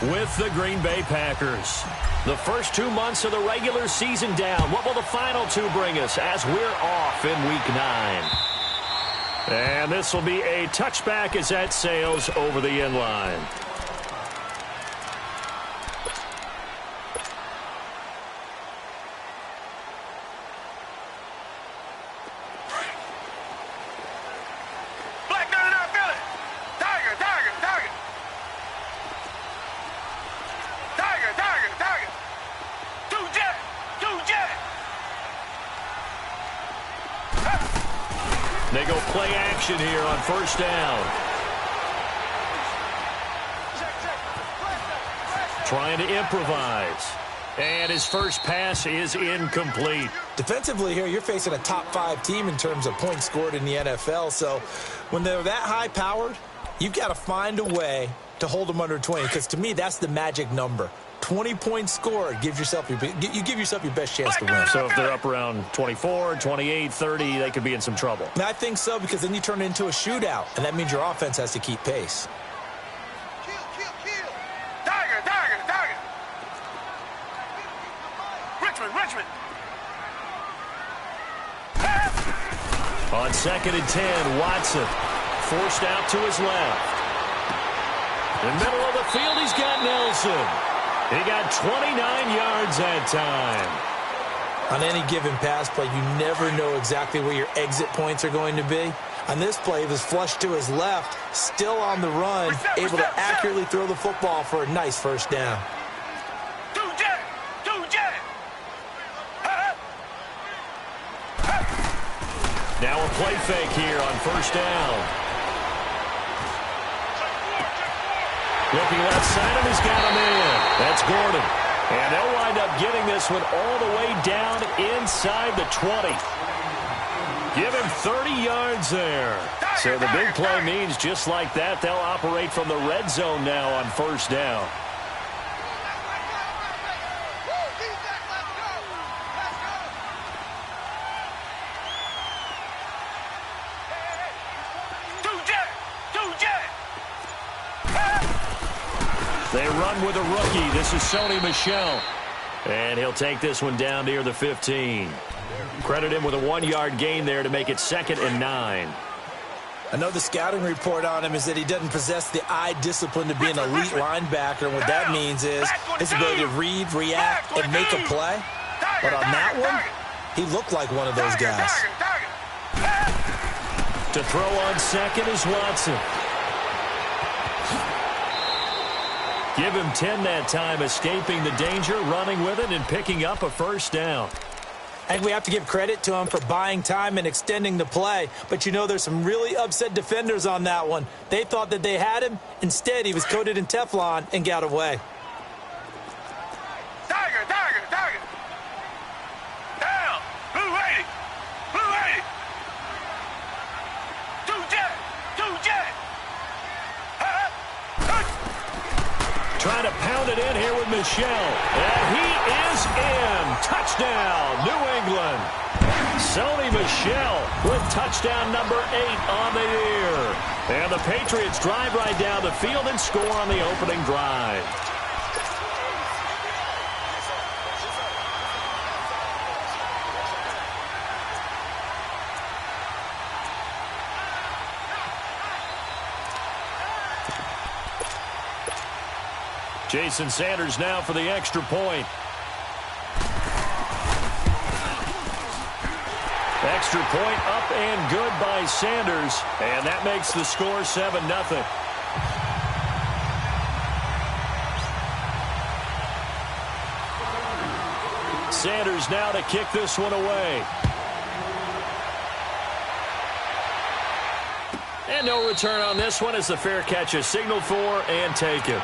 with the Green Bay Packers. The first 2 months of the regular season down. What will the final two bring us as we're off in Week 9? And this will be a touchback as that sails over the end line. They go play action here on first down. Trying to improvise. And his first pass is incomplete. Defensively here, you're facing a top-5 team in terms of points scored in the NFL. So when they're that high-powered, you've got to find a way to hold them under 20. Because to me, that's the magic number. 20 points scored, you give yourself your best chance to win. So if they're up around 24, 28, 30, they could be in some trouble. And I think so, because then you turn it into a shootout, and that means your offense has to keep pace. Tiger. Richmond. On 2nd and 10, Watson forced out to his left. In the middle of the field, he's got Nelson. He got 29 yards that time. On any given pass play, you never know exactly where your exit points are going to be. On this play, it was flushed to his left, still on the run, able to accurately throw the football for a nice first down. Now a play fake here on first down. Looking left side, and he's got him in. That's Gordon. And they'll wind up getting this one all the way down inside the 20. Give him 30 yards there. So the big play means just like that, they'll operate from the red zone now on first down. They run with a rookie. This is Sony Michel. And he'll take this one down near the 15. Credit him with a 1-yard gain there to make it 2nd and 9. I know the scouting report on him is that he doesn't possess the eye discipline to be an elite linebacker. And what that means is his ability to read, react, and make a play. But on that one, he looked like one of those guys. To throw on 2nd is Watson. Give him 10 that time, escaping the danger, running with it, and picking up a first down. I think we have to give credit to him for buying time and extending the play. But, you know, there's some really upset defenders on that one. They thought that they had him. Instead, he was coated in Teflon and got away. Tiger. Down. Blue 80. Two jet. Trying to pound it in here with Michel. And he is in. Touchdown, New England. Sony Michel with touchdown number 8 on the year. And the Patriots drive right down the field and score on the opening drive. Jason Sanders now for the extra point. Extra point up and good by Sanders. And that makes the score 7-0. Sanders now to kick this one away. And no return on this one as the fair catch is signaled for and taken.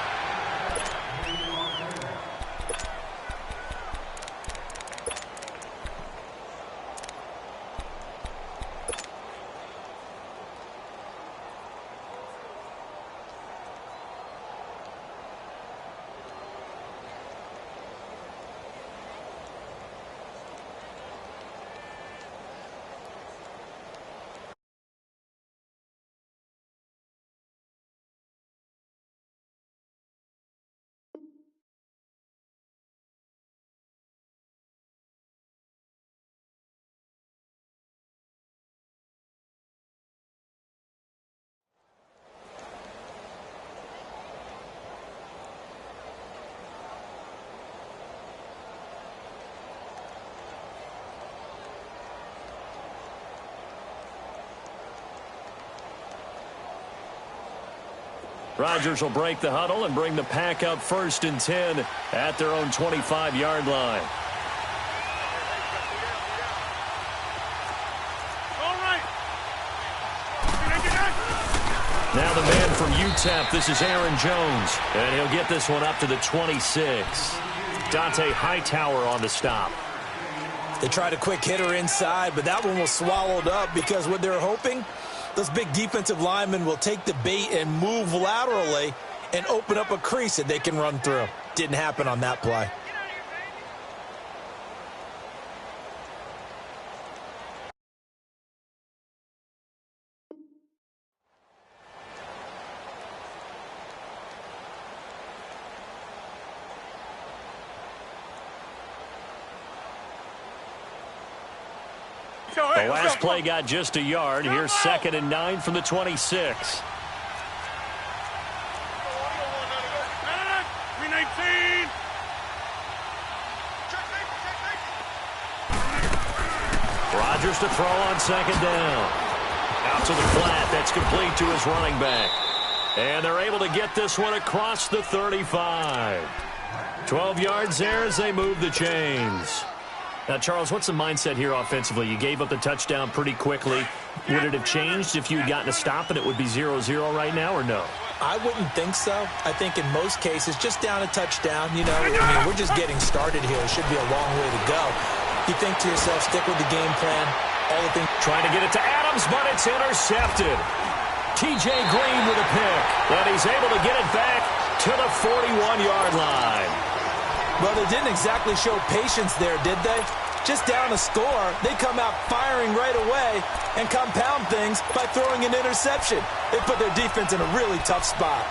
Rodgers will break the huddle and bring the pack up 1st and 10 at their own 25-yard line. Now the man from UTEP, this is Aaron Jones, and he'll get this one up to the 26. Dante Hightower on the stop. They tried a quick hitter inside, but that one was swallowed up because what they're hoping, those big defensive linemen will take the bait and move laterally and open up a crease that they can run through. Didn't happen on that play. The last play got just a yard. Here's 2nd and 9 from the 26. Rodgers to throw on 2nd down. Out to the flat. That's complete to his running back. And they're able to get this one across the 35. 12 yards there as they move the chains. Now, Charles, what's the mindset here offensively? You gave up the touchdown pretty quickly. Would it have changed if you had gotten a stop and it would be 0-0 right now, or no? I wouldn't think so. I think in most cases, just down a touchdown, you know, I mean, we're just getting started here. It should be a long way to go. You think to yourself, stick with the game plan. All the things. Trying to get it to Adams, but it's intercepted. T.J. Green with a pick, and he's able to get it back to the 41-yard line. Well, they didn't exactly show patience there, did they? Just down a score, they come out firing right away and compound things by throwing an interception. They put their defense in a really tough spot.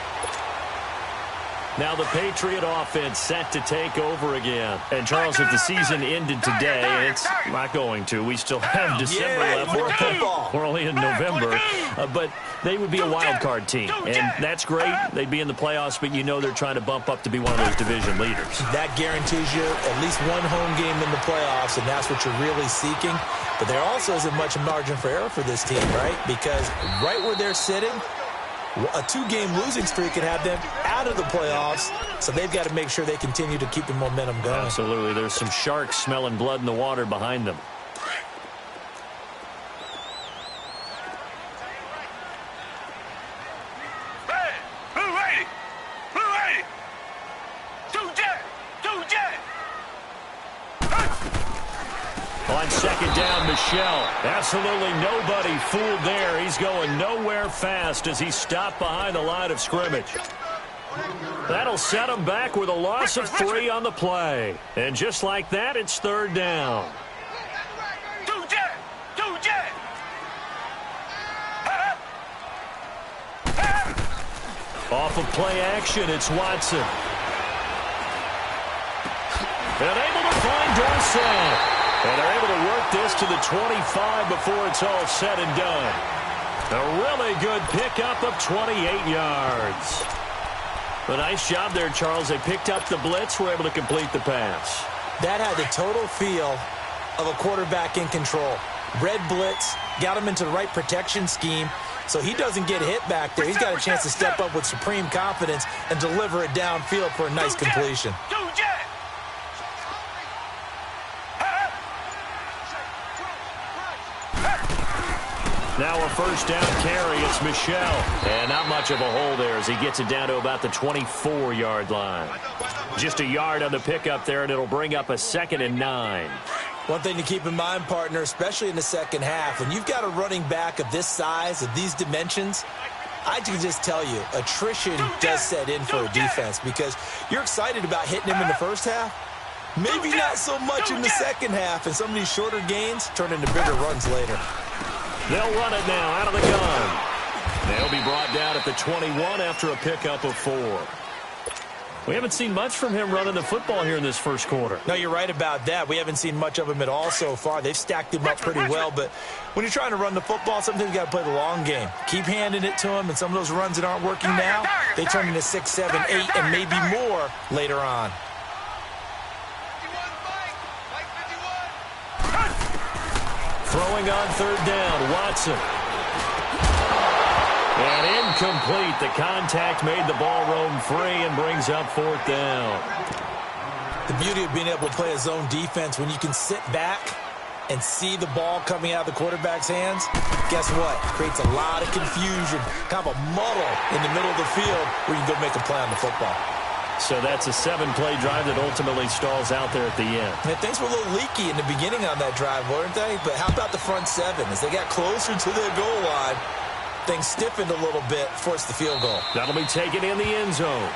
Now the Patriot offense set to take over again. And, Charles, if the season ended today, it's not going to. We still have December left. We're only in November. But they would be a wild card team. And that's great. They'd be in the playoffs, but you know they're trying to bump up to be one of those division leaders. That guarantees you at least one home game in the playoffs, and that's what you're really seeking. But there also isn't much margin for error for this team, right? Because right where they're sitting, a 2-game losing streak could have them out of the playoffs, so they've got to make sure they continue to keep the momentum going. Absolutely. There's some sharks smelling blood in the water behind them. On 2nd down, Michelle. Absolutely nobody fooled there. He's going nowhere fast as he's stopped behind the line of scrimmage. That'll set him back with a loss of 3 on the play. And just like that, it's 3rd down. Off of play action, it's Watson. And able to find Dorsett. And they're able to work this to the 25 before it's all said and done. A really good pickup of 28 yards. A nice job there, Charles. They picked up the blitz, were able to complete the pass. That had the total feel of a quarterback in control. Red blitz, got him into the right protection scheme, so he doesn't get hit back there. He's got a chance to step up with supreme confidence and deliver it downfield for a nice completion. Now a 1st down carry. It's Michelle. And not much of a hole there as he gets it down to about the 24-yard line. Just a yard on the pickup there, and it'll bring up a 2nd and 9. One thing to keep in mind, partner, especially in the second half, when you've got a running back of this size, of these dimensions, I can just tell you, attrition does set in for a defense because you're excited about hitting him in the first half. Maybe not so much in the second half, and some of these shorter gains turn into bigger runs later. They'll run it now out of the gun. They'll be brought down at the 21 after a pickup of 4. We haven't seen much from him running the football here in this first quarter. No, you're right about that. We haven't seen much of him at all so far. They've stacked him up pretty well, but when you're trying to run the football, sometimes you got to play the long game. Keep handing it to him, and some of those runs that aren't working now, they turn into 6, 7, 8, and maybe more later on. Throwing on 3rd down, Watson. And Incomplete. The contact made the ball roam free and brings up 4th down. The beauty of being able to play a zone defense when you can sit back and see the ball coming out of the quarterback's hands, guess what? Creates a lot of confusion, kind of a muddle in the middle of the field where you can go make a play on the football. So that's a 7-play drive that ultimately stalls out there at the end. And things were a little leaky in the beginning on that drive, weren't they? But how about the front 7? As they got closer to their goal line, things stiffened a little bit, forced the field goal. That'll be taken in the end zone.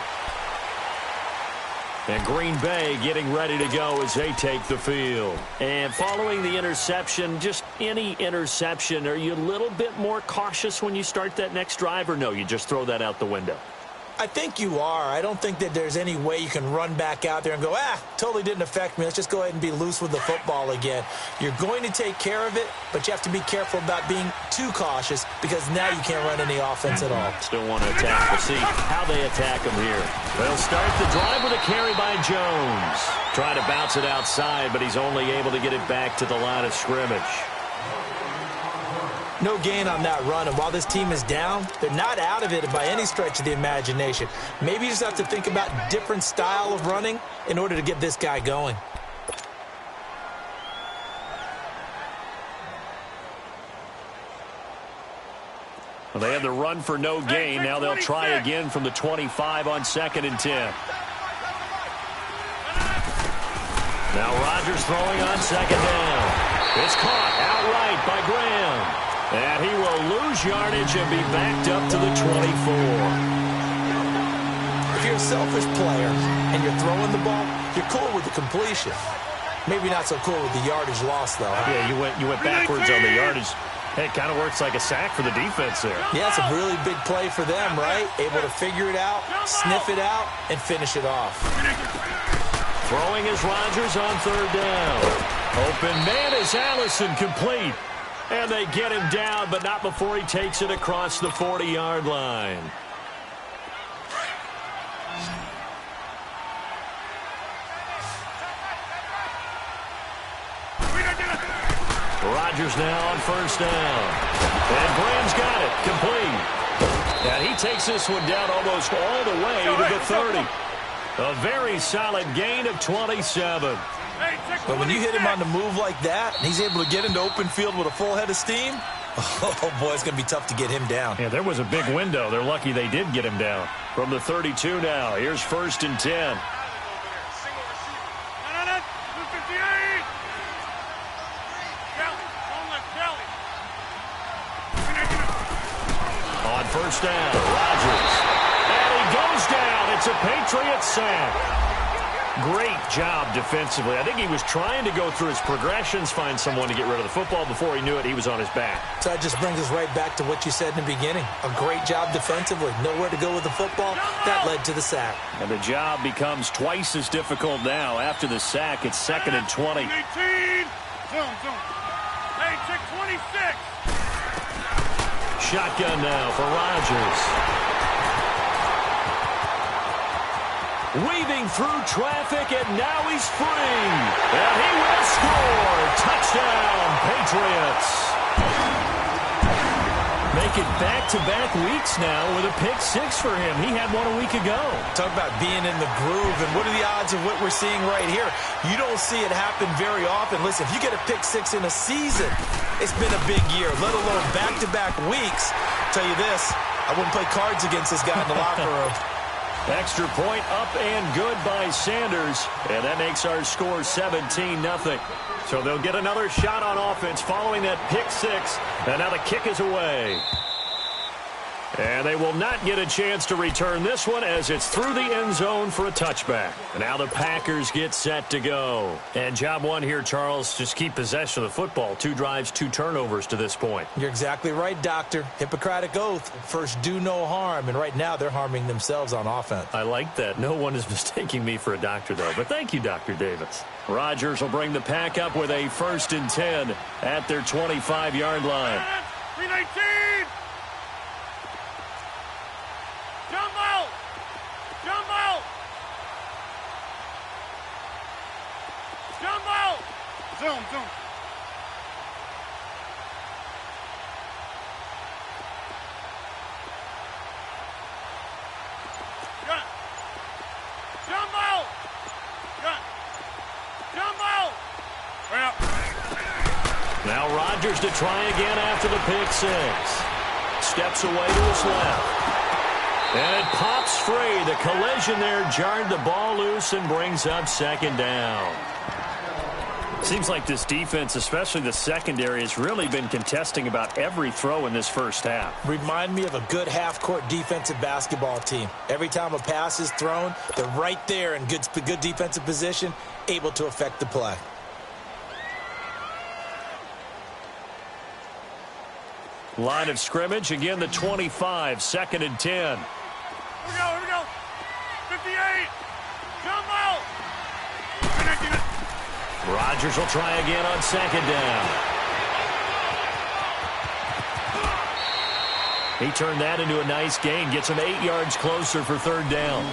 And Green Bay getting ready to go as they take the field. And following the interception, just any interception, are you a little bit more cautious when you start that next drive, or no, you just throw that out the window? I think you are. I don't think that there's any way you can run back out there and go, totally didn't affect me. Let's just go ahead and be loose with the football again. You're going to take care of it, but you have to be careful about being too cautious because now you can't run any offense at all. Still want to attack. We'll see how they attack him here. They'll start the drive with a carry by Jones. Trying to bounce it outside, but he's only able to get it back to the line of scrimmage. No gain on that run, and while this team is down, they're not out of it by any stretch of the imagination. Maybe you just have to think about different style of running in order to get this guy going. Well, they had the run for no gain. Now they'll try again from the 25 on 2nd and 10. Now Rodgers throwing on 2nd down. It's caught outright by Graham. And he will lose yardage and be backed up to the 24. If you're a selfish player and you're throwing the ball, you're cool with the completion. Maybe not so cool with the yardage loss, though. Yeah, you went backwards on the yardage. Hey, it kind of works like a sack for the defense there. Yeah, it's a really big play for them, right? Able to figure it out, sniff it out, and finish it off. Throwing is Rodgers on 3rd down. Open man is Allison, complete. And they get him down, but not before he takes it across the 40-yard line. Rodgers now on 1st down. And Graham's got it, complete. And he takes this one down almost all the way to the 30. A very solid gain of 27. But when you hit him on the move like that, and he's able to get into open field with a full head of steam, oh, boy, it's going to be tough to get him down. Yeah, there was a big window. They're lucky they did get him down. From the 32 now, here's 1st and 10. On 1st down, Rodgers. And he goes down. It's a Patriots sack. Great job defensively. I think he was trying to go through his progressions, find someone to get rid of the football. Before he knew it, he was on his back. So that just brings us right back to what you said in the beginning. A great job defensively. Nowhere to go with the football. That led to the sack. And the job becomes twice as difficult now. After the sack, it's 2nd and 20. 18. Zoom. Hey, check 26. Shotgun now for Rodgers. Weaving through traffic, and now he's free. And he will score. Touchdown, Patriots. Make it back-to-back weeks now with a pick 6 for him. He had one a week ago. Talk about being in the groove, and what are the odds of what we're seeing right here? You don't see it happen very often. Listen, if you get a pick 6 in a season, it's been a big year, let alone back-to-back weeks. I'll tell you this, I wouldn't play cards against this guy in the locker room. Extra point up and good by Sanders. And that makes our score 17-0. So they'll get another shot on offense following that pick 6. And now the kick is away. And they will not get a chance to return this one as it's through the end zone for a touchback. And now the Packers get set to go. And job one here, Charles, just keep possession of the football. 2 drives, 2 turnovers to this point. You're exactly right, Doctor. Hippocratic oath. First, do no harm. And right now, they're harming themselves on offense. I like that. No one is mistaking me for a doctor, though. But thank you, Dr. Davis. Rodgers will bring the pack up with a 1st and 10 at their 25-yard line. 319. Zoom. Jumbo! Gun! Jumbo! Well. Now Rodgers to try again after the pick six. Steps away to his left. And it pops free. The collision there jarred the ball loose and brings up second down. Seems like this defense, especially the secondary, has really been contesting about every throw in this first half. Remind me of a good half-court defensive basketball team. Every time a pass is thrown, they're right there in good defensive position, able to affect the play. Line of scrimmage, again the 25, 2nd and 10. Here we go. 58. Jumbo! Rodgers will try again on 2nd down. He turned that into a nice gain, gets him 8 yards closer for 3rd down.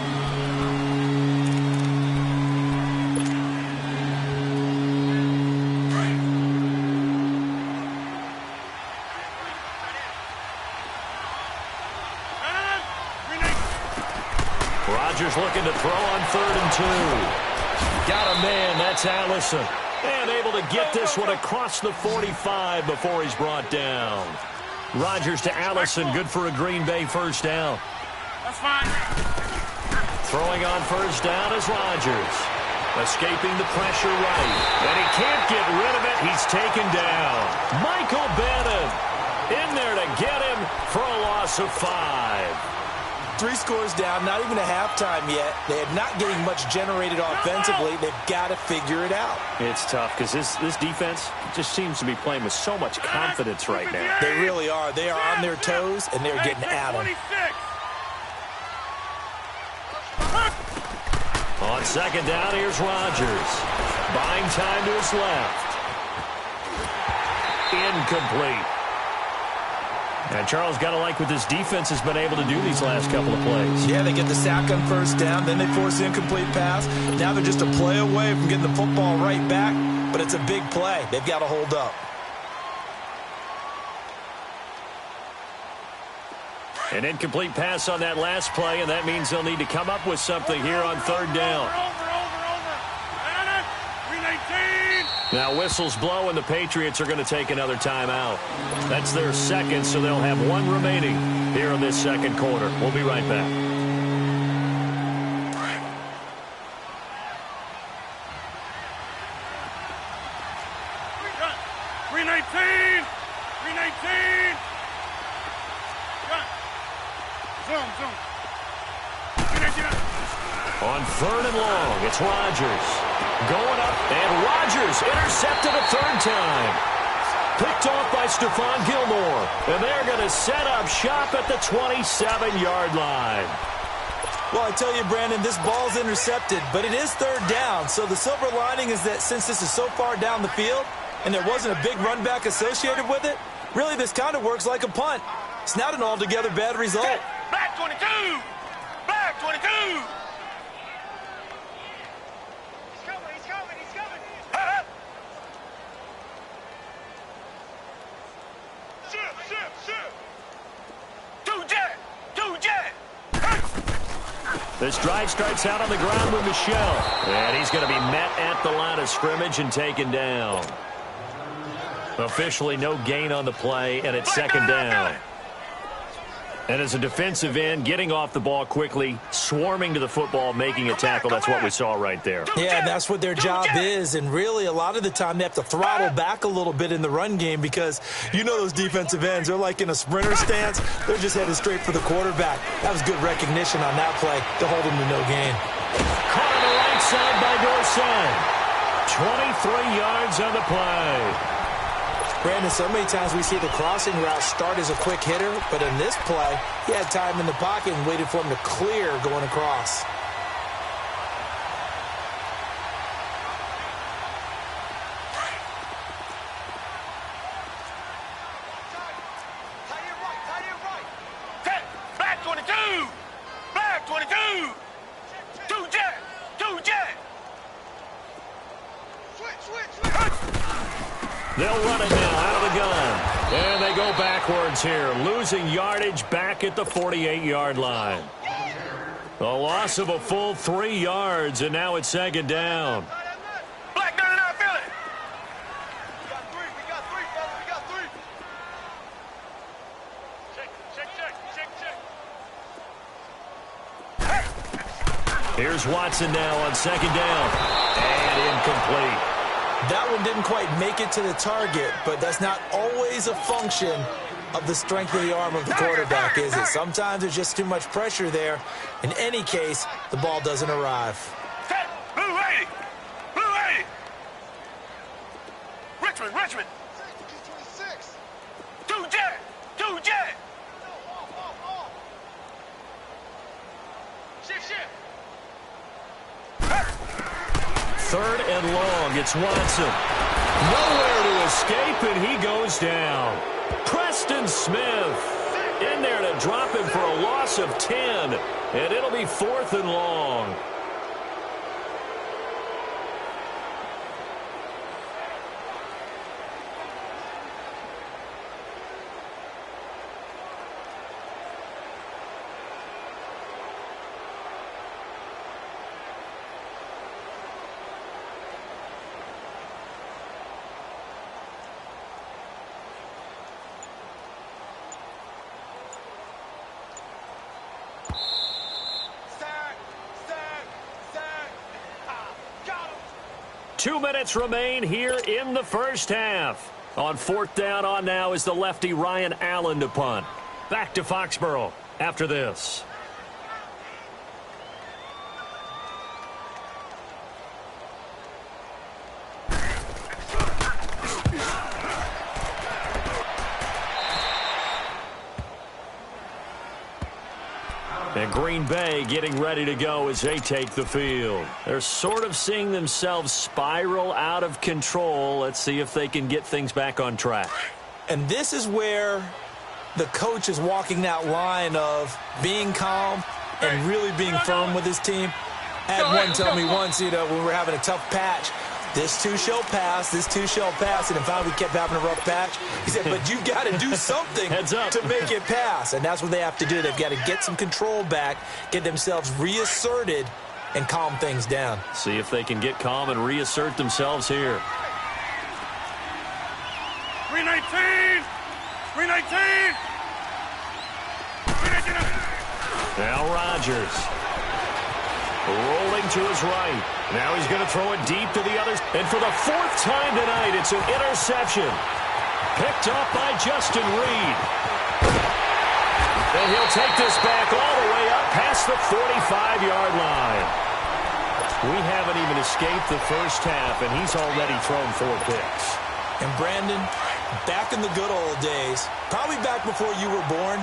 Rodgers looking to throw on 3rd and 2. Got a man, that's Allison. And able to get this one across the 45 before he's brought down. Rodgers to Allison, good for a Green Bay first down. That's fine. Throwing on 1st down is Rodgers. Escaping the pressure right. And he can't get rid of it. He's taken down. Michael Bannon in there to get him for a loss of 5. 3 scores down, not even a halftime yet. They are not getting much generated offensively. They've got to figure it out. It's tough because this defense just seems to be playing with so much confidence right now. They really are. They are on their toes, and they're getting at them. On 2nd down, here's Rodgers. Buying time to his left. Incomplete. And Charles, got to like what this defense has been able to do these last couple of plays. Yeah, they get the sack on 1st down, then they force the incomplete pass. Now they're just a play away from getting the football right back, but it's a big play. They've got to hold up. An incomplete pass on that last play, and that means they'll need to come up with something here on 3rd down. Now whistles blow, and the Patriots are going to take another timeout. That's their 2nd, so they'll have 1 remaining here in this 2nd quarter. We'll be right back. On 3rd and long, it's Rodgers. Going up, and Rodgers intercepted a 3rd time. Picked off by Stephon Gilmore. And they're going to set up shop at the 27-yard line. Well, I tell you, Brandon, this ball's intercepted, but it is 3rd down. So the silver lining is that since this is so far down the field and there wasn't a big run back associated with it, really this kind of works like a punt. It's not an altogether bad result. Back 22! Back 22! This drive starts out on the ground with Michel. And he's going to be met at the line of scrimmage and taken down. Officially no gain on the play, and it's 2nd down. And as a defensive end, getting off the ball quickly, swarming to the football, making a tackle, that's what we saw right there. Yeah, and that's what their job is, and really a lot of the time they have to throttle back a little bit in the run game because you know those defensive ends, they're like in a sprinter stance. They're just headed straight for the quarterback. That was good recognition on that play to hold him to no gain. Caught on the right side by Dorsett. 23 yards on the play. Brandon, so many times we see the crossing route start as a quick hitter, but in this play, he had time in the pocket and waited for him to clear going across. Back 22! Back 22! Two jet! They'll run it now out of the gun. And they go backwards here, losing yardage back at the 48-yard line. A loss of a full 3 yards, and now it's second down. Black 99, feel it. We got three, fellas, we got three. Check. Here's Watson now on second down. And incomplete. That one didn't quite make it to the target, but that's not always a function of the strength of the arm of the quarterback, is it? Sometimes there's just too much pressure there. In any case, the ball doesn't arrive. Blue 80. Blue 80. Richmond. 2 jet. Shift. Third and long. It's Watson. Nowhere to escape, and he goes down. Preston Smith in there to drop him for a loss of 10, and it'll be 4th and long. Got him. 2 minutes remain here in the first half. On 4th down on now is the lefty Ryan Allen to punt. Back to Foxborough after this. And Green Bay getting ready to go as they take the field. They're sort of seeing themselves spiral out of control. Let's see if they can get things back on track. And this is where the coach is walking that line of being calm and really being firm with his team. I had one tell me once, when we were having a tough patch, this too shall pass, and then finally we kept having a rough patch. He said, but you've got to do something to make it pass, and that's what they have to do. They've got to get some control back, get themselves reasserted, and calm things down. See if they can get calm and reassert themselves here. 319. Now Rodgers. Rolling to his right. Now he's going to throw it deep to the others. And for the 4th time tonight, it's an interception. Picked up by Justin Reed. And he'll take this back all the way up past the 45-yard line. We haven't even escaped the first half, and he's already thrown 4 picks. And Brandon, back in the good old days, probably back before you were born,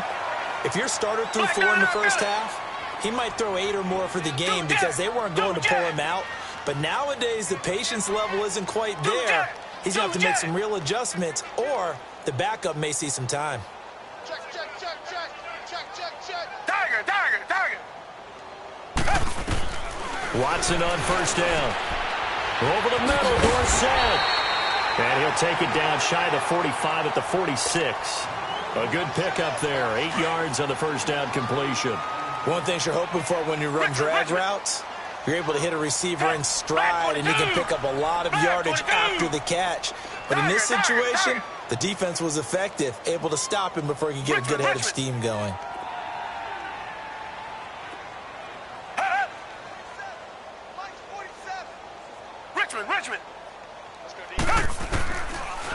if your starter threw 4 in the first half, he might throw 8 or more for the game because they weren't going to pull him out. But nowadays, the patience level isn't quite there. He's going to have to make some real adjustments, or the backup may see some time. Check. Tiger. Watson on first down. Over the middle, Dorsett. And he'll take it down shy of the 45 at the 46. A good pickup there. 8 yards on the first down completion. One thing you're hoping for when you run drag routes, you're able to hit a receiver in stride, and you can pick up a lot of yardage after the catch. But in this situation, the defense was effective, able to stop him before he could get a good head of steam going. Richmond.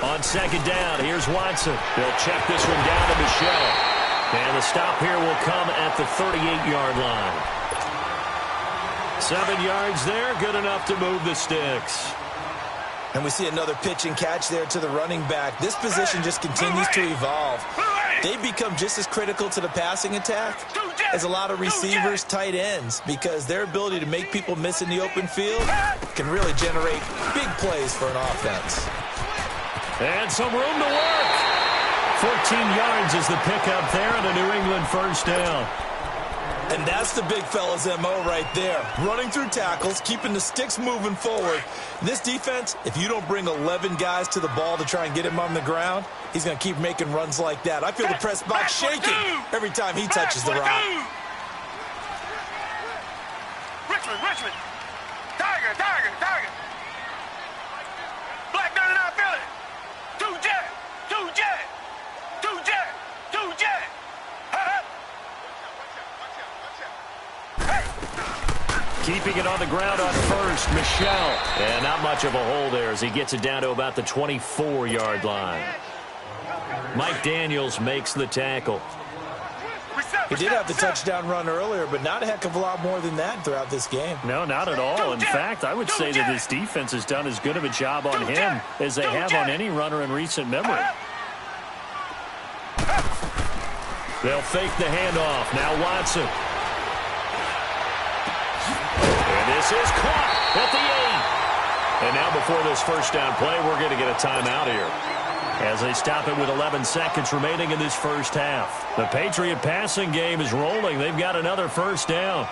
On second down, here's Watson. They'll check this one down to Michelle. And the stop here will come at the 38-yard line. 7 yards there, good enough to move the sticks. And we see another pitch and catch there to the running back. This position just continues to evolve. They become just as critical to the passing attack as a lot of receivers, tight ends, because their ability to make people miss in the open field can really generate big plays for an offense. And some room to work. 14 yards is the pickup there on a New England first down. And that's the big fella's MO right there. Running through tackles, keeping the sticks moving forward. This defense, if you don't bring 11 guys to the ball to try and get him on the ground, he's going to keep making runs like that. I feel the press box shaking every time he touches the rock. Richmond. Tiger. Black 99 Philly. 2-jet. Keeping it on the ground on first, Michelle. And not much of a hole there as he gets it down to about the 24-yard line. Mike Daniels makes the tackle. He did have the touchdown run earlier, but not a heck of a lot more than that throughout this game. No, not at all. In fact, I would say that this defense has done as good of a job on him as they have on any runner in recent memory. They'll fake the handoff. Now Watson. And this is caught at the 8. And now before this first down play, we're going to get a timeout here, as they stop it with 11 seconds remaining in this first half. The Patriot passing game is rolling. They've got another first down.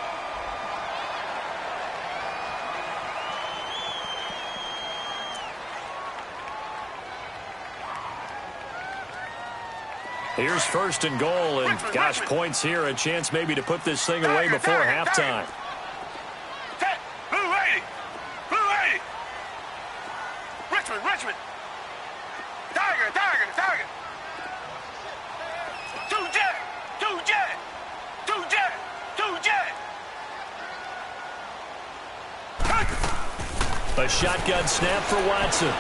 Here's first and goal, and gosh, points here, a chance maybe to put this thing away before halftime. Richmond. Tiger. 2-jet. A shotgun snap for Watson.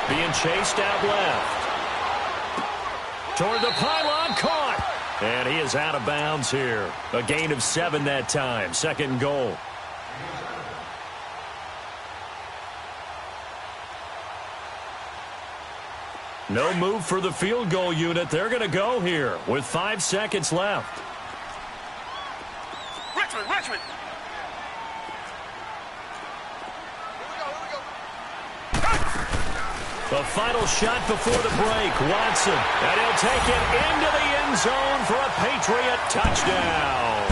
Being chased out left. Toward the pylon, caught. And he is out of bounds here. A gain of 7 that time. Second and goal. No move for the field goal unit. They're going to go here with 5 seconds left. Richmond. The final shot before the break. Watson. And he'll take it into the end zone for a Patriot touchdown.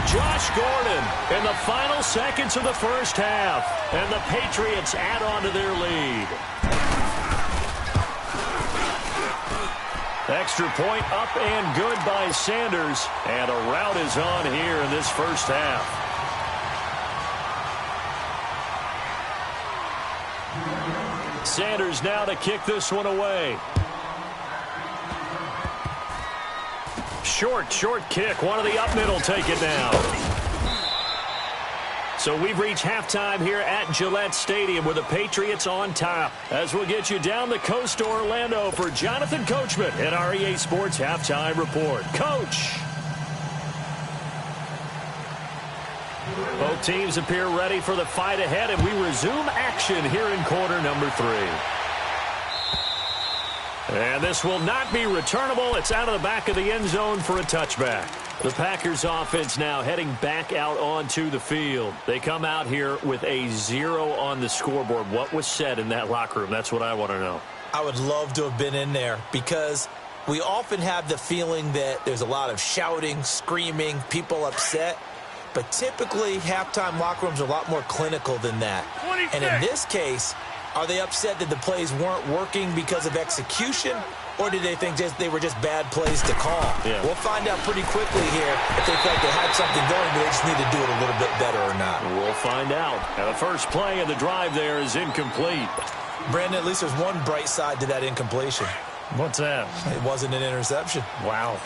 Josh Gordon in the final seconds of the first half. And the Patriots add on to their lead. Extra point up and good by Sanders. And a rout is on here in this first half. Sanders now to kick this one away. Short kick. One of the up middle take it now. So we've reached halftime here at Gillette Stadium with the Patriots on top. As we'll get you down the coast to Orlando for Jonathan Coachman at our EA Sports Halftime Report. Coach! Both teams appear ready for the fight ahead, and we resume action here in quarter number 3. And this will not be returnable. It's out of the back of the end zone for a touchback. The Packers offense now heading back out onto the field. They come out here with a 0 on the scoreboard. What was said in that locker room? That's what I want to know. I would love to have been in there because we often have the feeling that there's a lot of shouting, screaming, people upset. But typically, halftime locker rooms are a lot more clinical than that. And in this case, are they upset that the plays weren't working because of execution? Or did they think they were just bad plays to call? Yeah. We'll find out pretty quickly here if they felt they had something going, but they just need to do it a little bit better or not. We'll find out. Now, the first play of the drive there is incomplete. Brandon, at least there's one bright side to that incompletion. What's that? It wasn't an interception. Wow.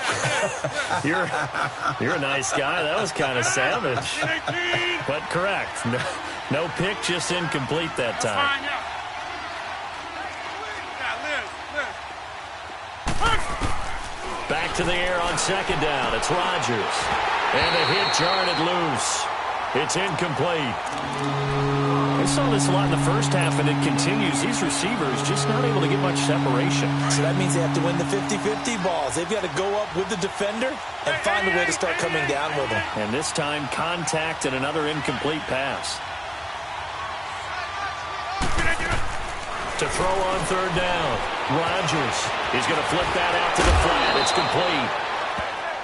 You're a nice guy. That was kind of savage. But correct. No pick, just incomplete that time. Back to the air on second down. It's Rodgers. And a hit jarred it loose. It's incomplete. We saw this a lot in the first half, and it continues. These receivers just not able to get much separation. So that means they have to win the 50-50 balls. They've got to go up with the defender and find a way to start coming down with them. And this time, contact and another incomplete pass. To throw on third down. Rodgers. He's going to flip that out to the flat. It's complete.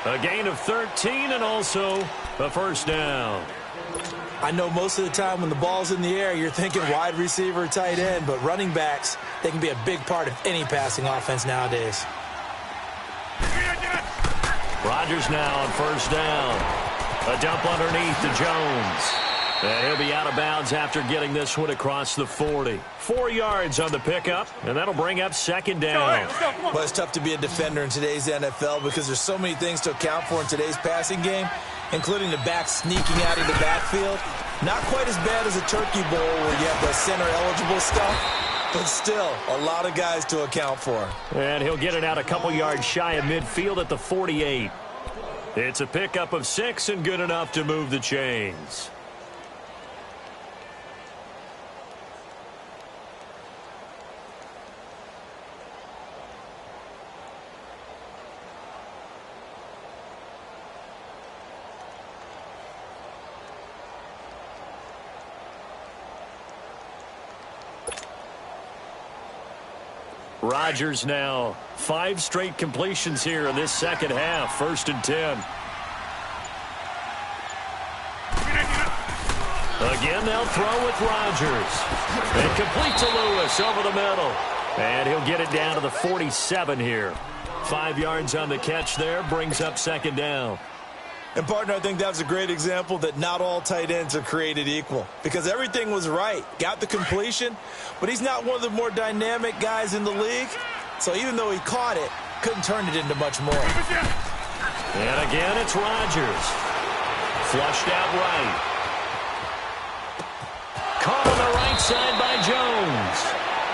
A gain of 13 and also a first down. I know most of the time when the ball's in the air, you're thinking wide receiver, tight end, but running backs, they can be a big part of any passing offense nowadays. Rodgers now on first down. A dump underneath to Jones. And he'll be out of bounds after getting this one across the 40. 4 yards on the pickup, and that'll bring up second down. Well, it's tough to be a defender in today's NFL because there's so many things to account for in today's passing game, including the back sneaking out of the backfield. Not quite as bad as a turkey bowl where you have the center-eligible stuff, but still a lot of guys to account for. And he'll get it out a couple yards shy of midfield at the 48. It's a pickup of 6 and good enough to move the chains. Rodgers now 5 straight completions here in this second half. 1st and 10. Again, they'll throw with Rodgers. And complete to Lewis over the middle. And he'll get it down to the 47 here. 5 yards on the catch there, brings up second down. And, partner, I think that's a great example that not all tight ends are created equal because everything was right. Got the completion, but he's not one of the more dynamic guys in the league. So even though he caught it, couldn't turn it into much more. And again, it's Rodgers. Flushed out right. Caught on the right side by Jones.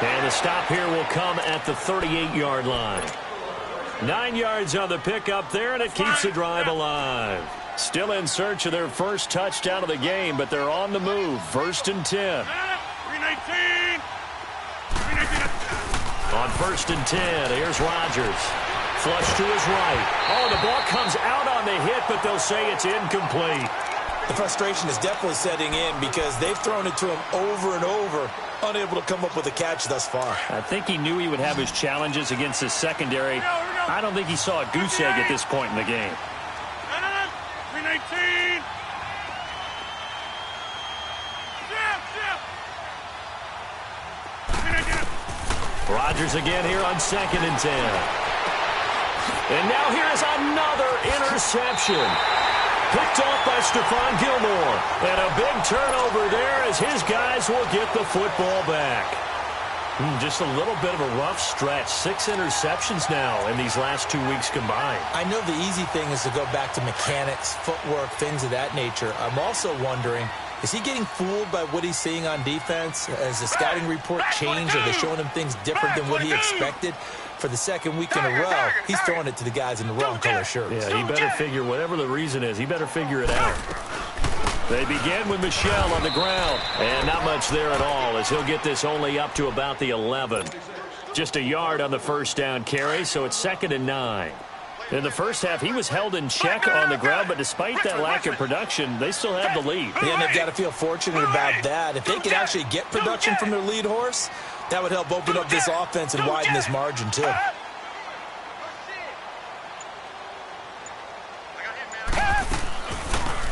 And the stop here will come at the 38-yard line. 9 yards on the pickup there, and it keeps the drive alive. Still in search of their first touchdown of the game, but they're on the move. 1st and 10. 319. On 1st and 10, here's Rodgers. Flush to his right. Oh, the ball comes out on the hit, but they'll say it's incomplete. The frustration is definitely setting in because they've thrown it to him over and over, unable to come up with a catch thus far. I think he knew he would have his challenges against his secondary. I don't think he saw a goose egg at this point in the game. 319. Rodgers again here on 2nd and 10. And now here is another interception. Picked off by Stephon Gilmore. And a big turnover there as his guys will get the football back. Just a little bit of a rough stretch. 6 interceptions now in these last 2 weeks combined. I know the easy thing is to go back to mechanics, footwork, things of that nature. I'm also wondering, is he getting fooled by what he's seeing on defense? Has the scouting report changed? Are they showing him things different than what he expected? For the second week in a row, he's throwing it to the guys in the wrong color shirts. Yeah, he better figure, whatever the reason is, he better figure it out. They begin with Michel on the ground. And not much there at all as he'll get this only up to about the 11. Just a yard on the first down carry, so it's 2nd and 9. In the first half, he was held in check on the ground, but despite that lack of production, they still have the lead. And they've got to feel fortunate about that. If they could actually get production from their lead horse, that would help open up this offense and widen this margin, too.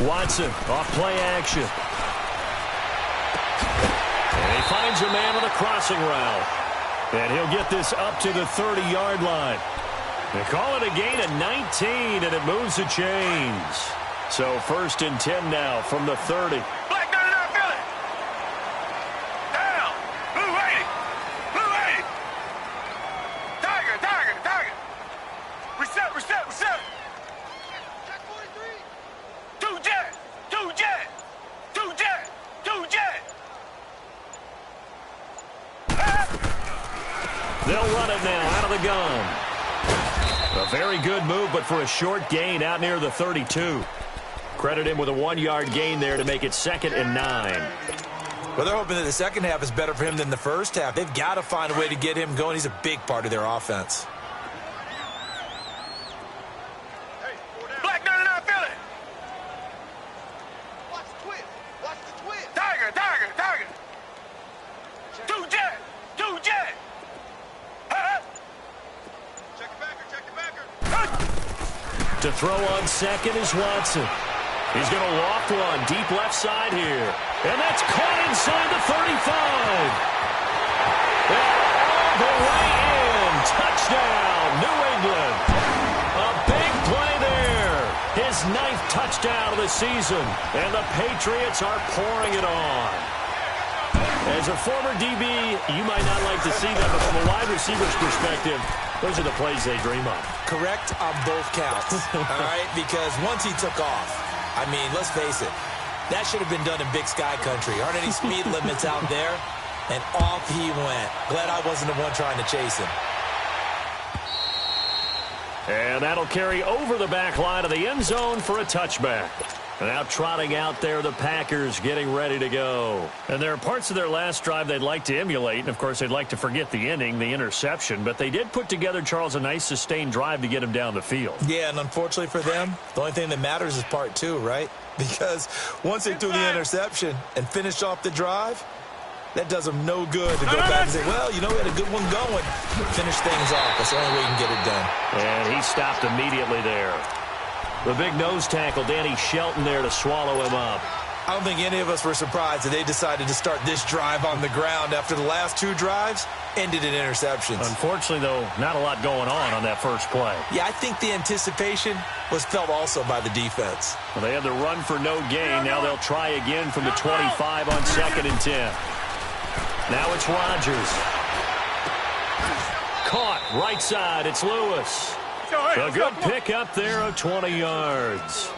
Watson off play action. And he finds a man on the crossing route. And he'll get this up to the 30-yard line. They call it a gain of 19, and it moves the chains. So 1st and 10 now from the 30. Black 99, Philly. Down. Blue 80. Blue 80. Tiger, tiger, tiger. Reset, reset, reset. Check 43. 2 jet. 2 jet. 2 jet. 2 jet. They'll run it now out of the gun. A very good move, but for a short gain out near the 32. Credit him with a 1-yard gain there to make it 2nd and 9. Well, they're hoping that the second half is better for him than the first half. They've got to find a way to get him going. He's a big part of their offense. Black 99, Philly. Watch the twist. Watch the twist. Tiger, tiger, tiger. 2 jet. 2 jet. Check the backer, check the backer. To throw on 2nd is Watson. He's going to loft one deep left side here. And that's caught inside the 35. And all the way in. Touchdown, New England. A big play there. His 9th touchdown of the season, and the Patriots are pouring it on. As a former DB, you might not like to see that, but from a wide receiver's perspective, those are the plays they dream of. Correct on both counts, all right? Because once he took off, I mean, let's face it, that should have been done in Big Sky Country. Aren't any speed limits out there? And off he went. Glad I wasn't the one trying to chase him. And that'll carry over the back line of the end zone for a touchback. And now trotting out there, the Packers getting ready to go. And there are parts of their last drive they'd like to emulate. And, of course, they'd like to forget the inning, the interception. But they did put together, Charles, a nice sustained drive to get him down the field. Yeah, and unfortunately for them, the only thing that matters is part two, right? Because once they threw the interception and finished off the drive, that does them no good to go back and say, well, you know, we had a good one going. Finish things off. That's the only way you can get it done. And he stopped immediately there. The big nose tackle, Danny Shelton, there to swallow him up. I don't think any of us were surprised that they decided to start this drive on the ground after the last two drives ended in interceptions. Unfortunately, though, not a lot going on that first play. Yeah, I think the anticipation was felt also by the defense. Well, they had the run for no gain. Now they'll try again from the 25 on 2nd and 10. Now it's Rodgers. Caught right side. It's Lewis. A good pickup there of 20 yards.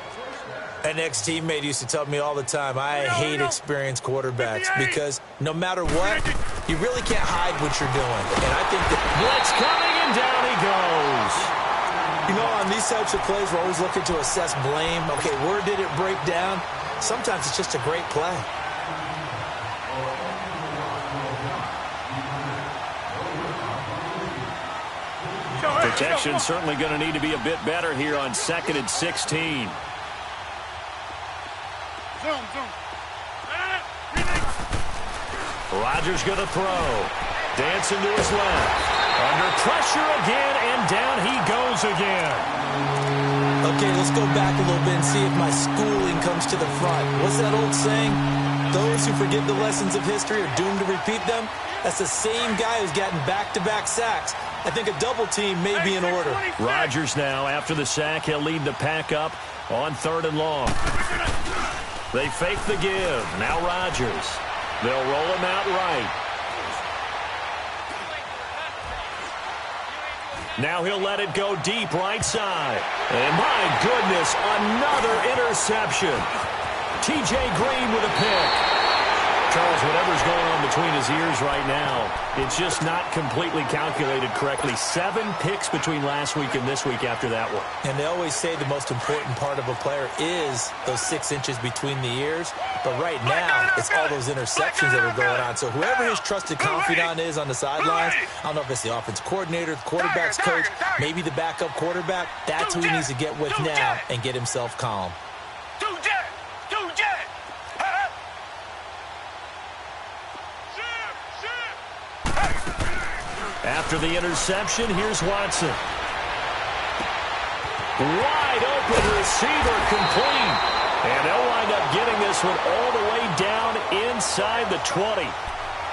An ex-teammate used to tell me all the time, I hate experienced quarterbacks because no matter what, you really can't hide what you're doing. And I think that blitz coming, and down he goes. You know, on these types of plays, we're always looking to assess blame. Okay, where did it break down? Sometimes it's just a great play. Protection certainly going to need to be a bit better here on 2nd and 16. Rodgers going to throw. Dancing to his left. Under pressure again, and down he goes again. Okay, let's go back a little bit and see if my schooling comes to the front. What's that old saying? Those who forget the lessons of history are doomed to repeat them. That's the same guy who's gotten back-to-back sacks. I think a double team may be in order. Rodgers now, after the sack, he'll lead the pack up on 3rd and long. They fake the give. Now Rodgers. They'll roll him out right. Now he'll let it go deep right side. And my goodness, another interception. T.J. Green with a pick. Charles, whatever's going on between his ears right now, it's just not completely calculated correctly. 7 picks between last week and this week after that one. And they always say the most important part of a player is those 6 inches between the ears. But right now, it's all those interceptions that are going on. So whoever his trusted confidant is on the sidelines, I don't know if it's the offense coordinator, the quarterback's coach, maybe the backup quarterback, that's who he needs to get with now and get himself calm. After the interception, here's Watson. Wide open receiver complete. And they'll wind up getting this one all the way down inside the 20.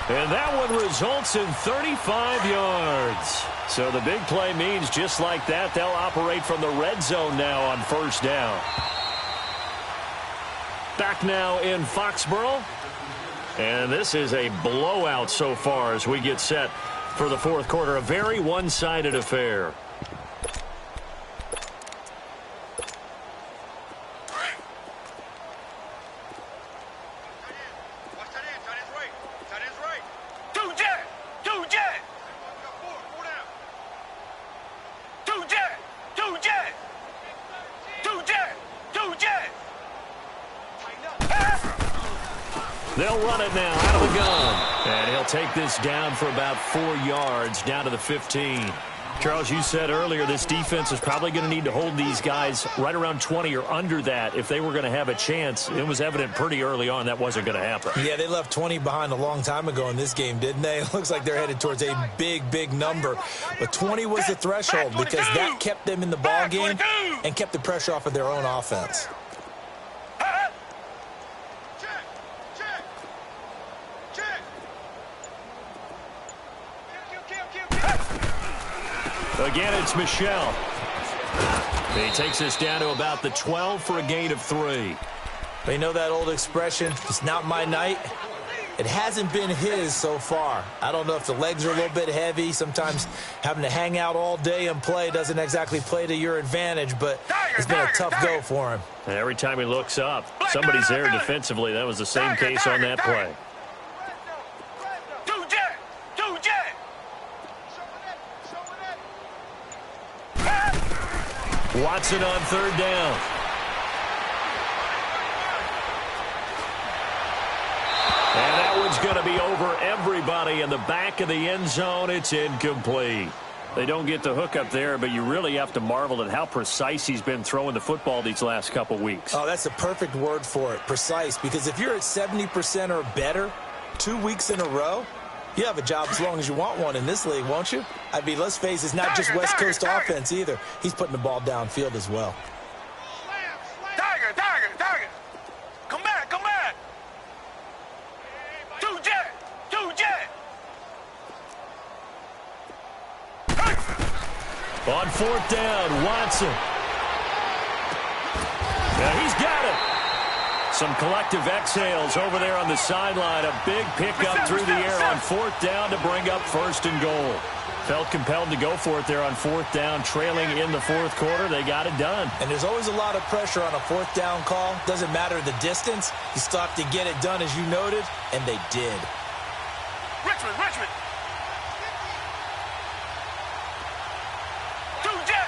And that one results in 35 yards. So the big play means just like that, they'll operate from the red zone now on 1st down. Back now in Foxborough. And this is a blowout so far as we get set for the 4th quarter. A very one-sided affair. They'll run it now out of the gun. And he'll take this down for about 4 yards, down to the 15. Charles, you said earlier this defense is probably going to need to hold these guys right around 20 or under that if they were going to have a chance. It was evident pretty early on that wasn't going to happen. Yeah, they left 20 behind a long time ago in this game, didn't they? It looks like they're headed towards a big, big number. But 20 was the threshold because that kept them in the ball game and kept the pressure off of their own offense. Again, it's Michelle. He takes us down to about the 12 for a gain of 3. But you know that old expression, it's not my night? It hasn't been his so far. I don't know if the legs are a little bit heavy. Sometimes having to hang out all day and play doesn't exactly play to your advantage, but it's been a tough go for him. And every time he looks up, somebody's there defensively. That was the same case on that play. Watson on third down. And that one's going to be over everybody in the back of the end zone. It's incomplete. They don't get the hook up there, but you really have to marvel at how precise he's been throwing the football these last couple weeks. Oh, that's the perfect word for it, precise. Because if you're at 70% or better 2 weeks in a row, you have a job as long as you want one in this league, won't you? I mean, let's face it, it's not just West Coast offense either. He's putting the ball downfield as well. Tiger. Come back. Two jet. On fourth down, Watson. Now he's got it. Some collective exhales over there on the sideline. A big pickup through the air on fourth down to bring up first and goal. Felt compelled to go for it there on fourth down, trailing in the fourth quarter. They got it done. And there's always a lot of pressure on a fourth down call. Doesn't matter the distance. You still have to get it done, as you noted, and they did. Richmond. Two jet.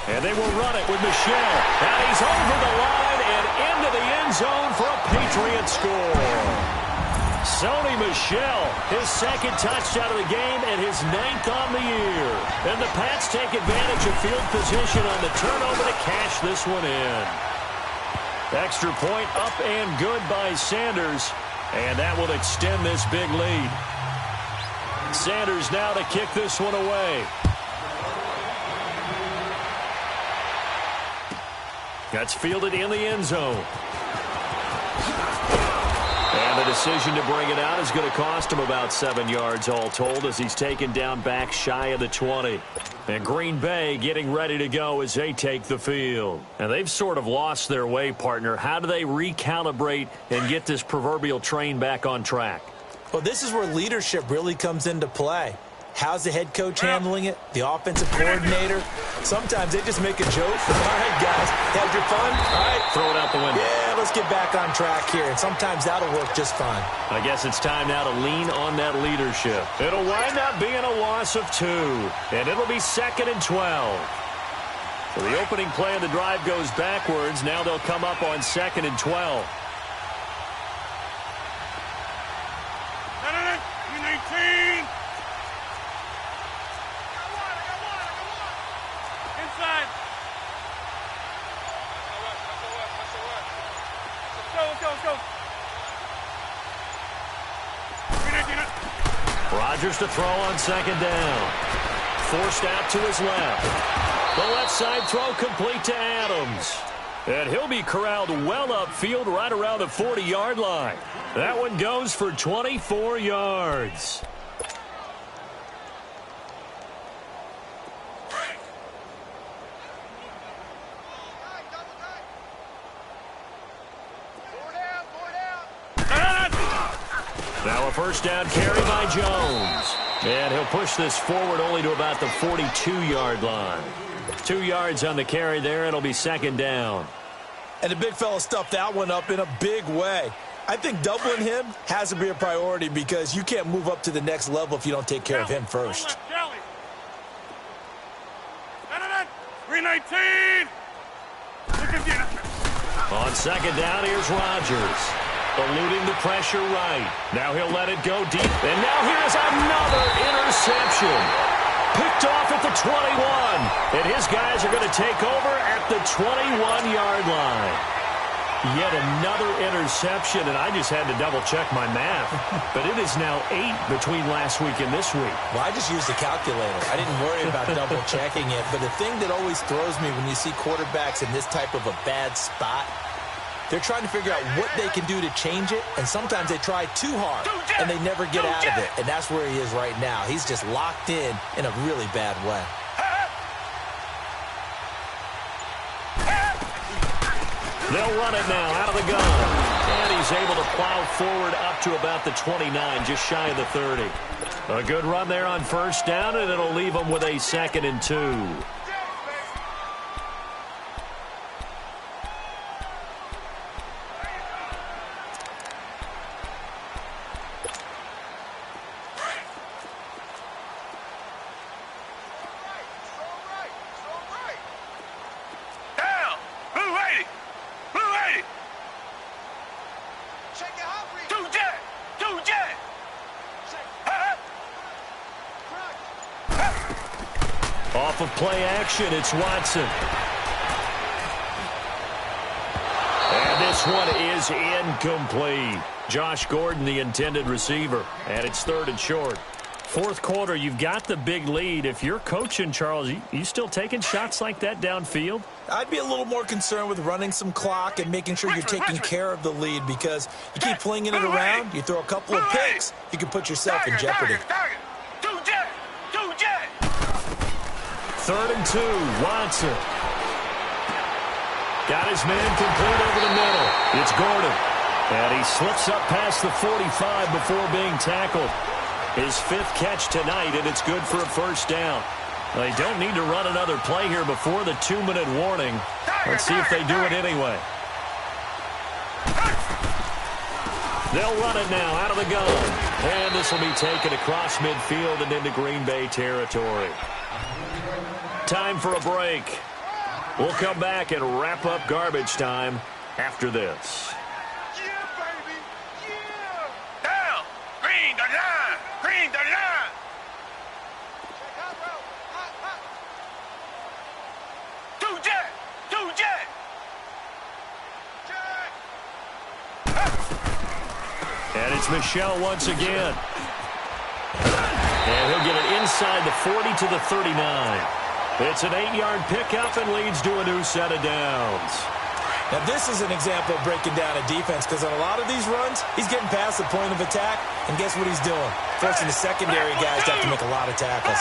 And they will run it with Michel. And he's over the line and into the end zone for a Patriot score. Sony Michel, his second touchdown of the game and his 9th on the year. And the Pats take advantage of field position on the turnover to cash this one in. Extra point up and good by Sanders. And that will extend this big lead. Sanders now to kick this one away. That's fielded in the end zone. And the decision to bring it out is going to cost him about 7 yards all told as he's taken down back shy of the 20. And Green Bay getting ready to go as they take the field. And they've sort of lost their way, partner. How do they recalibrate and get this proverbial train back on track? Well, this is where leadership really comes into play. How's the head coach handling it? The offensive coordinator? Sometimes they just make a joke. All right, guys, had your fun? All right. Throw it out the window. Yeah, let's get back on track here. And sometimes that'll work just fine. I guess it's time now to lean on that leadership. It'll wind up being a loss of 2. And it'll be 2nd and 12. So the opening play of the drive goes backwards. Now they'll come up on 2nd and 12. Rodgers to throw on 2nd down. Forced out to his left. The left side throw complete to Adams. And he'll be corralled well upfield right around the 40-yard line. That one goes for 24 yards. Now a first down carry by Jones. And he'll push this forward only to about the 42-yard line. 2 yards on the carry there. It'll be 2nd down. And the big fella stuffed that one up in a big way. I think doubling him has to be a priority because you can't move up to the next level if you don't take care of him first. 319. On 2nd down, here's Rodgers. Eluding the pressure right. Now he'll let it go deep. And now here's another interception. Picked off at the 21. And his guys are going to take over at the 21-yard line. Yet another interception, and I just had to double-check my math. But it is now 8 between last week and this week. Well, I just used the calculator. I didn't worry about double-checking it. But the thing that always throws me when you see quarterbacks in this type of a bad spot, They're trying to figure out what they can do to change it, and sometimes they try too hard, and they never get out of it. And that's where he is right now. He's just locked in a really bad way. They'll run it now out of the gun. And he's able to plow forward up to about the 29, just shy of the 30. A good run there on first down, and it'll leave them with a 2nd and 2. Off of play action, it's Watson. And this one is incomplete. Josh Gordon, the intended receiver. And it's 3rd and short. Fourth quarter, you've got the big lead. If you're coaching, Charles, you still taking shots like that downfield? I'd be a little more concerned with running some clock and making sure you're taking care of the lead, because you keep flinging it around, you throw a couple of picks, you can put yourself in jeopardy. 3rd and 2, Watson. Got his man complete over the middle. It's Gordon. And he slips up past the 45 before being tackled. His 5th catch tonight, and it's good for a first down. They don't need to run another play here before the 2-minute warning. Let's see if they do it anyway. They'll run it now out of the gun. And this will be taken across midfield and into Green Bay territory. Time for a break. We'll come back and wrap up garbage time after this. Yeah, baby. Yeah. Down. Green the line. Green the line. Check out, bro. Hot, hot. 2 jet. 2 jet. Check. And it's Michel once again. And he'll get it inside the 40 to the 39. It's an 8-yard pickup and leads to a new set of downs. Now, this is an example of breaking down a defense, because on a lot of these runs, he's getting past the point of attack, and guess what he's doing? Forcing the secondary guys to have to make a lot of tackles.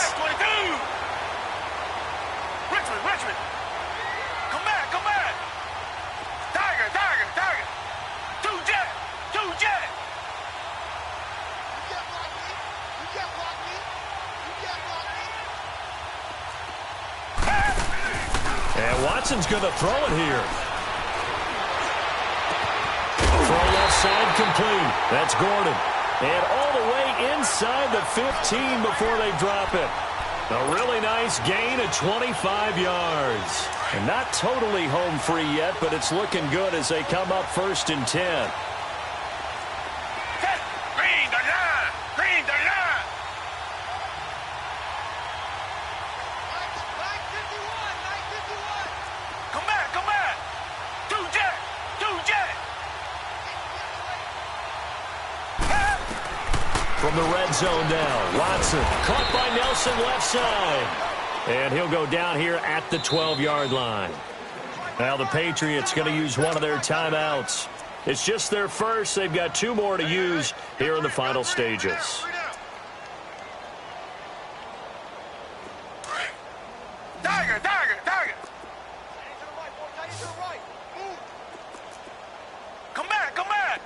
Richmond. Come back. Tiger. 2 jet. You can't block me. And Watson's going to throw it here. Throw left side complete. That's Gordon. And all the way inside the 15 before they drop it. A really nice gain of 25 yards. And not totally home free yet, but it's looking good as they come up 1st and 10. Green the line. Come back. 2 jet. From the red zone now, Watson caught by Nelson left side. And he'll go down here at the 12-yard line. Now the Patriots going to use one of their timeouts. It's just their first. They've got 2 more to use here in the final stages. Tiger. Come back.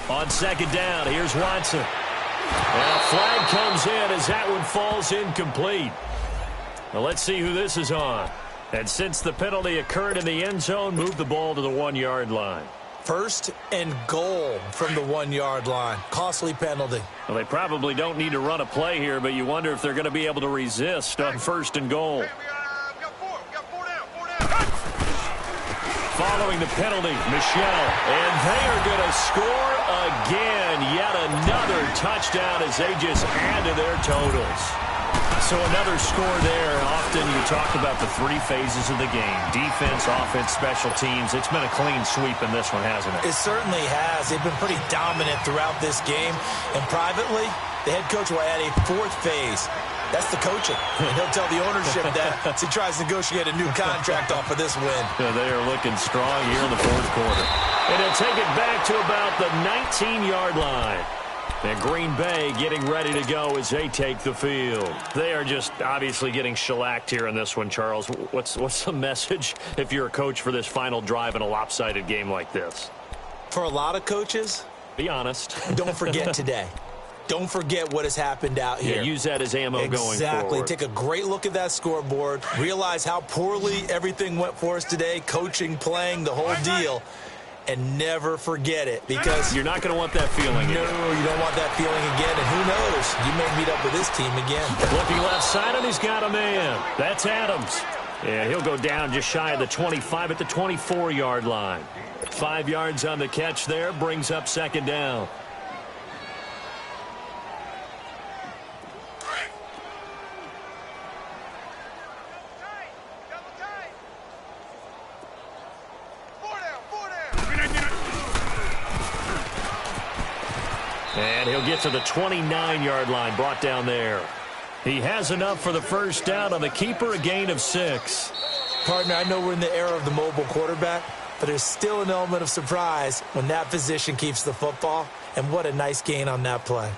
On 2nd down, here's Watson. And a flag comes in as that one falls incomplete. Now let's see who this is on. And since the penalty occurred in the end zone, move the ball to the 1-yard line. 1st and goal from the 1-yard line. Costly penalty. Well, they probably don't need to run a play here, but you wonder if they're going to be able to resist on 1st and goal. We got 4 down. Following the penalty, Michel. And they are going to score again. Yet another touchdown as they just add to their totals. So another score there. Often you talk about the 3 phases of the game. Defense, offense, special teams. It's been a clean sweep in this one, hasn't it? It certainly has. They've been pretty dominant throughout this game. And privately, The head coach will add a fourth phase. That's the coaching. And he'll tell the ownership that as he tries to negotiate a new contract off of this win. Yeah, they are looking strong here in the fourth quarter. And they'll take it back to about the 19-yard line. And Green Bay getting ready to go as they take the field. They are just obviously getting shellacked here in this one, Charles. What's the message if you're a coach for this final drive in a lopsided game like this? For a lot of coaches, be honest. Don't forget today. Don't forget what has happened out here. Yeah, use that as ammo going forward. Exactly. Take a great look at that scoreboard. Realize how poorly everything went for us today. Coaching, playing, the whole deal. And never forget it, because you're not going to want that feeling again. No, you don't want that feeling again. And who knows? You may meet up with this team again. Looking left side, and he's got a man. That's Adams. And he'll go down just shy of the 25 at the 24-yard line. 5 yards on the catch there, brings up second down. And he'll get to the 29-yard line, brought down there. He has enough for the first down on the keeper, a gain of 6. Partner, I know we're in the era of the mobile quarterback, but there's still an element of surprise when that position keeps the football, and what a nice gain on that play.